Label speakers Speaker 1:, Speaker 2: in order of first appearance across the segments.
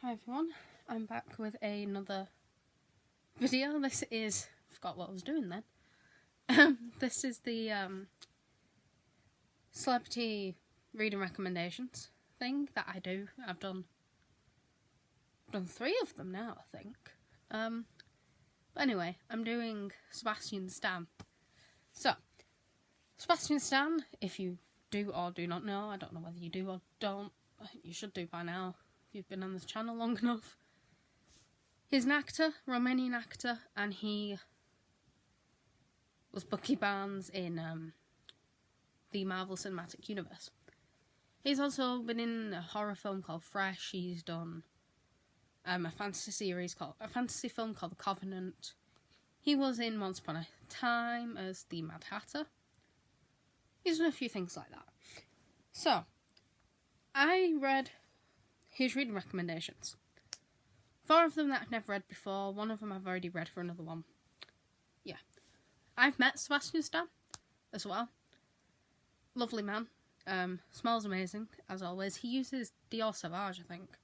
Speaker 1: Hi everyone, I'm back with another video. This is, I forgot what I was doing then. This is the celebrity reading recommendations thing that I do. I've done 3 of them now, I think. But anyway, I'm doing Sebastian Stan. So, Sebastian Stan, if you do or do not know, I don't know whether you do or don't, you should do by now. You've been on this channel long enough. He's an actor, Romanian actor, and he was Bucky Barnes in the Marvel Cinematic Universe. He's also been in a horror film called Fresh. He's done a fantasy film called The Covenant. He was in Once Upon a Time as the Mad Hatter. He's done a few things like that. So, I read his reading recommendations. 4 of them that I've never read before. 1 of them I've already read for another one. Yeah. I've met Sebastian Stan as well. Lovely man. Smells amazing, as always. He uses Dior Sauvage, I think.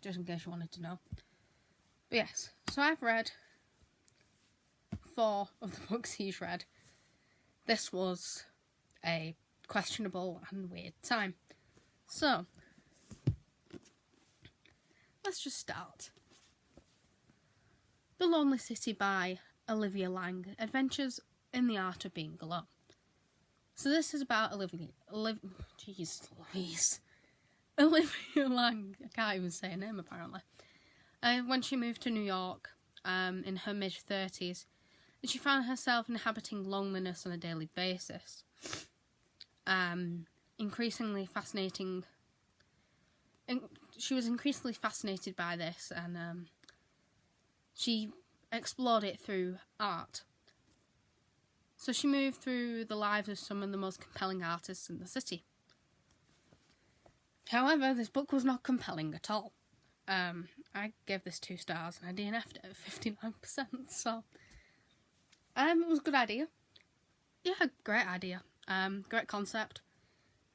Speaker 1: Just in case you wanted to know. But yes, so I've read 4 of the books he's read. This was a questionable and weird time. So, let's just start. The Lonely City by Olivia Lang. Adventures in the Art of Being Alone. So this is about Olivia Lang. I can't even say her name apparently. When she moved to New York in her mid-30s, and she found herself inhabiting loneliness on a daily basis. She was increasingly fascinated by this, and she explored it through art. So she moved through the lives of some of the most compelling artists in the city. However, this book was not compelling at all. I gave this 2 stars and I DNF'd it at 59%, so it was a good idea. Yeah, great idea. Great concept.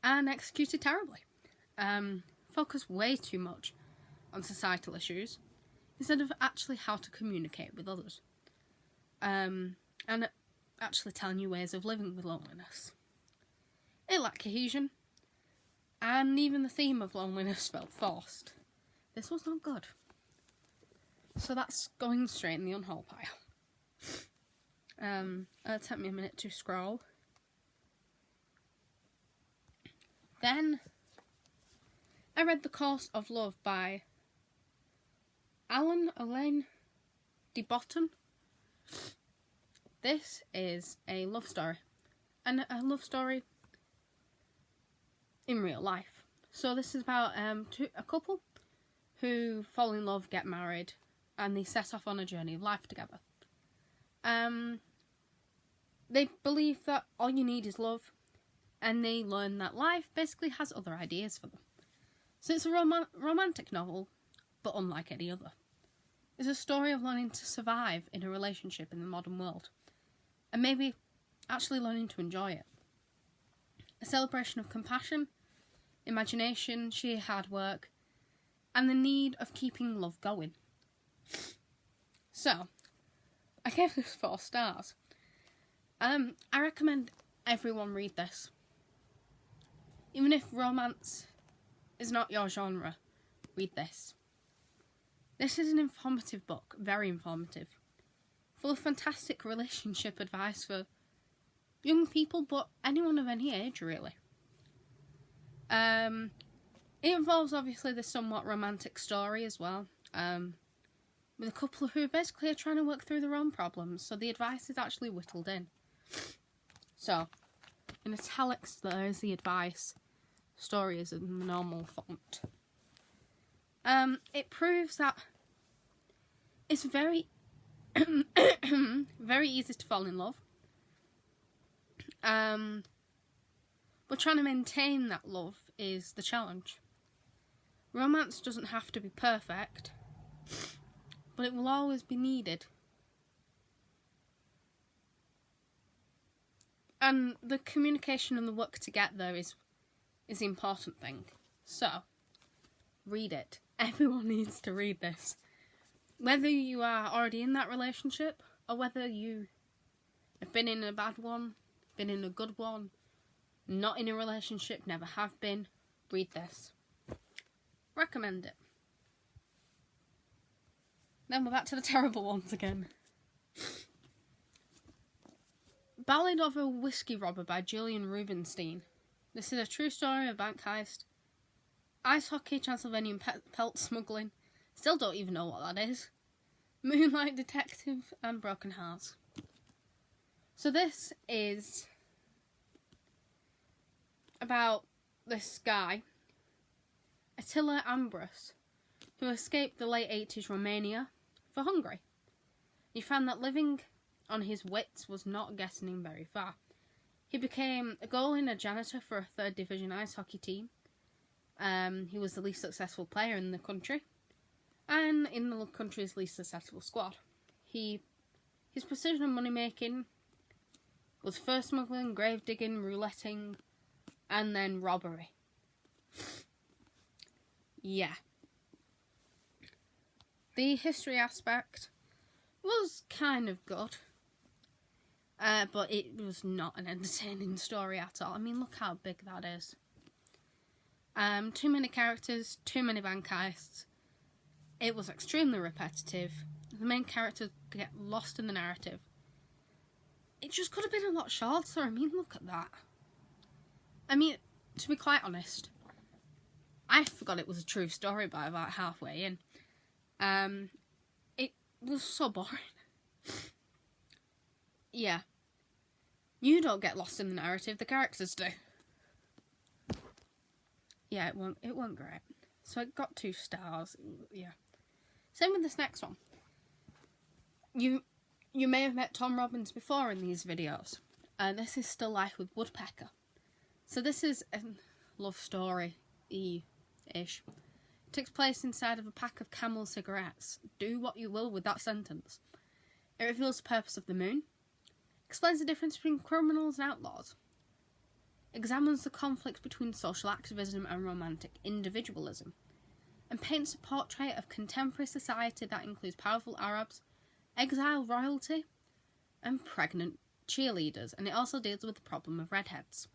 Speaker 1: And executed terribly. Focused way too much on societal issues instead of actually how to communicate with others. And actually telling you ways of living with loneliness. It lacked cohesion. And even the theme of loneliness felt forced. This was not good. So that's going straight in the unhaul pile. It'll take me a minute to scroll. Then I read The Course of Love by Elaine de Botton. This is a love story. And a love story in real life. So this is about a couple who fall in love, get married, and they set off on a journey of life together. They believe that all you need is love, and they learn that life basically has other ideas for them. So it's a romantic novel, but unlike any other. It's a story of learning to survive in a relationship in the modern world, and maybe actually learning to enjoy it. A celebration of compassion, imagination, sheer hard work, and the need of keeping love going. So, I gave this 4 stars. I recommend everyone read this. Even if romance is not your genre, read this. This is an informative book, very informative, full of fantastic relationship advice for young people, but anyone of any age, really. It involves, obviously, the somewhat romantic story as well, with a couple who basically are trying to work through their own problems, so the advice is actually whittled in. So, in italics, there is the advice. Story is in the normal font. It proves that it's very, very easy to fall in love. But trying to maintain that love is the challenge. Romance doesn't have to be perfect, but it will always be needed. And the communication and the work to get there is the important thing. So, read it. Everyone needs to read this. Whether you are already in that relationship, or whether you have been in a bad one, been in a good one, not in a relationship, never have been, read this. Recommend it. Then we're back to the terrible ones again. Ballad of a Whiskey Robber by Julian Rubinstein. This is a true story of bank heist, ice hockey, Transylvanian pelt smuggling. Still don't even know what that is. Moonlight Detective and Broken Hearts. So this is about this guy, Attila Ambrus, who escaped the late 80s Romania for Hungary. He found that living on his wits was not getting him very far. He became a goalie and a janitor for a 3rd Division ice hockey team. He was the least successful player in the country, and in the country's least successful squad. His precision of money making was first smuggling, grave digging, rouletting, and then robbery. Yeah. The history aspect was kind of good, but it was not an entertaining story at all. I mean, look how big that is. Too many characters, too many bank heists. It was extremely repetitive. The main characters get lost in the narrative. It just could have been a lot shorter. I mean, look at that. I mean, to be quite honest, I forgot it was a true story by about halfway in. It was so boring. Yeah. You don't get lost in the narrative, the characters do. Yeah, it weren't great. So it got 2 stars. Yeah. Same with this next one. You may have met Tom Robbins before in these videos. This is Still Life with Woodpecker. So this is a love story-ish. It takes place inside of a pack of Camel cigarettes. Do what you will with that sentence. It reveals the purpose of the moon, explains the difference between criminals and outlaws, examines the conflict between social activism and romantic individualism, and paints a portrait of contemporary society that includes powerful Arabs, exiled royalty, and pregnant cheerleaders, and it also deals with the problem of redheads.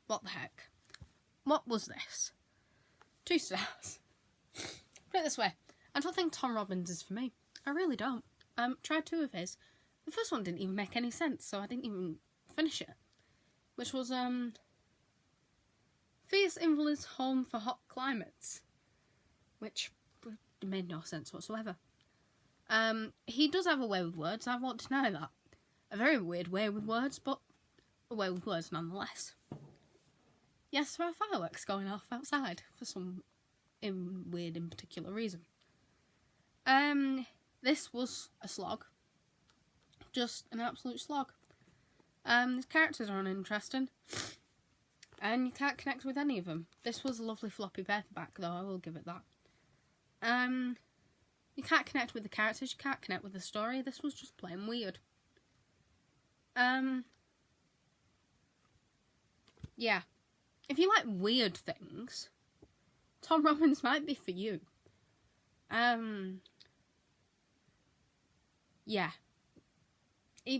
Speaker 1: What the heck? What was this? 2 stars. Put it this way, I don't think Tom Robbins is for me. I really don't. Tried 2 of his. The first one didn't even make any sense, so I didn't even finish it. Which was, Fierce Invalids Home for Hot Climates. Which made no sense whatsoever. He does have a way with words, I won't deny that. A very weird way with words, but a way with words nonetheless. Yes, there are fireworks going off outside for some weird in particular reason. This was a slog. Just an absolute slog. The characters are uninteresting, and you can't connect with any of them. This was a lovely floppy paperback, though, I will give it that. You can't connect with the characters, you can't connect with the story. This was just plain weird. Yeah. If you like weird things, Tom Robbins might be for you. Yeah.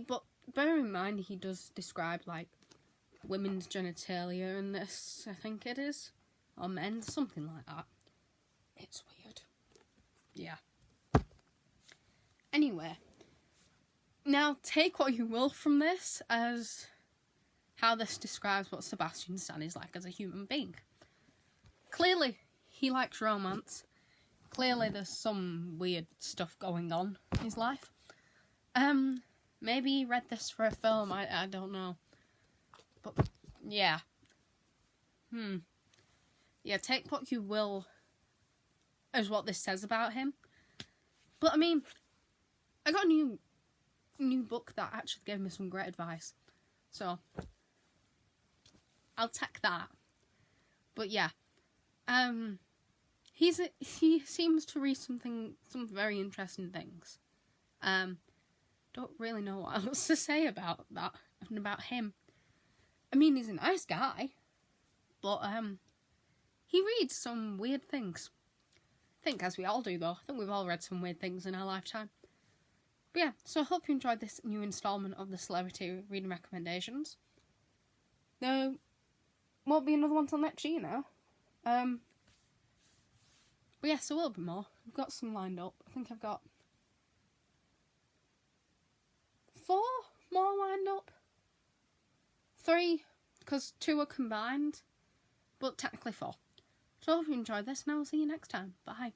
Speaker 1: But bear in mind, he does describe, like, women's genitalia in this, I think it is. Or men's, something like that. It's weird. Yeah. Anyway. Now, take what you will from this as how this describes what Sebastian Stan is like as a human being. Clearly, he likes romance. Clearly, there's some weird stuff going on in his life. Maybe he read this for a film, I don't know. But, yeah. Yeah, take what you will as what this says about him. But, I mean, I got a new book that actually gave me some great advice. So, I'll take that. But, yeah. He seems to read some very interesting things. Don't really know what else to say about that and about him. I mean, he's a nice guy, but he reads some weird things. I think, as we all do, though. I think we've all read some weird things in our lifetime. But yeah, so I hope you enjoyed this new instalment of the celebrity reading recommendations. There won't be another one till next year now. But yes, there will be more. We've got some lined up. I think I've got 4 more lined up. 3, because 2 are combined, but technically 4. So I hope you enjoyed this, and I'll see you next time. Bye.